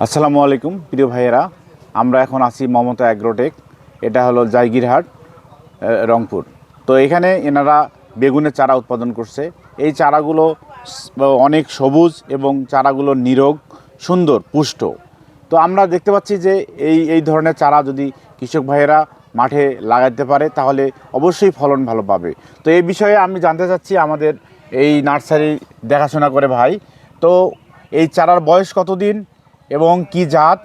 আসসালামু আলাইকুম প্রিয় ভাইয়েরা, আমরা এখন আছি মমতা অ্যাগ্রোটেক। এটা হলো জায়গিরহাট, রংপুর। তো এখানে এনারা বেগুনের চারা উৎপাদন করছে। এই চারাগুলো অনেক সবুজ এবং চারাগুলো নিরোগ, সুন্দর, পুষ্ট। তো আমরা দেখতে পাচ্ছি যে এই ধরনের চারা যদি কৃষক ভাইয়েরা মাঠে লাগাতে পারে তাহলে অবশ্যই ফলন ভালো পাবে। তো এই বিষয়ে আমি জানতে চাচ্ছি আমাদের এই নার্সারি দেখাশোনা করে ভাই, তো এই চারার বয়স কতদিন এবং কি জাত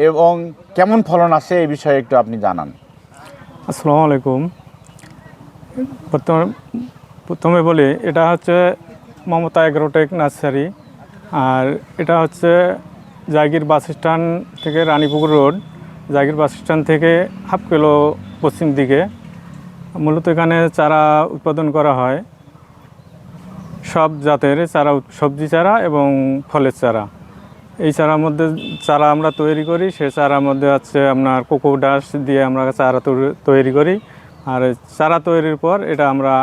এবং কেমন ফলন আসে এই বিষয়ে একটু আপনি জানান। আসসালামু আলাইকুম। প্রথমে বলি, এটা হচ্ছে মমতা অ্যাগ্রোটেক নার্সারি। আর এটা হচ্ছে জায়গির বাস স্ট্যান্ড থেকে রানীপুকুর রোড, জায়গির বাস স্ট্যান্ড থেকে হাফ কিলো পশ্চিম দিকে। মূলত এখানে চারা উৎপাদন করা হয় সব জাতের চারা, সবজি চারা এবং ফলের চারা। এই চারার মধ্যে চারা আমরা তৈরি করি, সে চারার মধ্যে হচ্ছে আপনার কোকো ডাস দিয়ে আমরা চারা তৈরি করি। আর চারা তৈরির পর এটা আমরা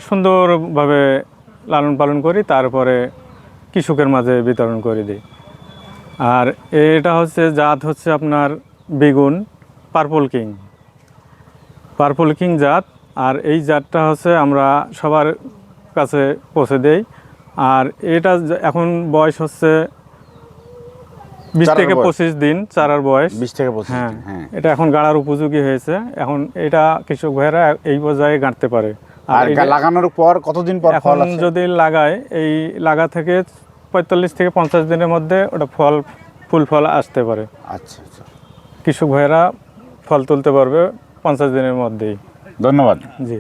সুন্দরভাবে লালন পালন করি, তারপরে কৃষকের মাঝে বিতরণ করে দিই। আর এটা হচ্ছে জাত হচ্ছে আপনার বেগুন পার্পল কিং জাত। আর এই জাতটা হচ্ছে আমরা সবার কাছে পৌঁছে দেই। আর এটা এখন বয়স হচ্ছে 20 থেকে 25 দিন চারার বয়স। 20 থেকে 25 হ্যাঁ, দিন, হ্যাঁ। এটা এখন গাড়ার উপযোগী হয়েছে। এখন এটা কৃষক ভাইয়েরা এই পর্যায়ে গাঁটতে পারে। আর লাগানোর পর কতদিন পর ফল এখন আসে? যদি লাগায়, এই লাগা থেকে 45 থেকে 50 দিনের মধ্যে ওটা ফুল ফল আসতে পারে। আচ্ছা আচ্ছা, কৃষক ভাইয়েরা ফল তুলতে পারবে 50 দিনের মধ্যেই। ধন্যবাদ। জি।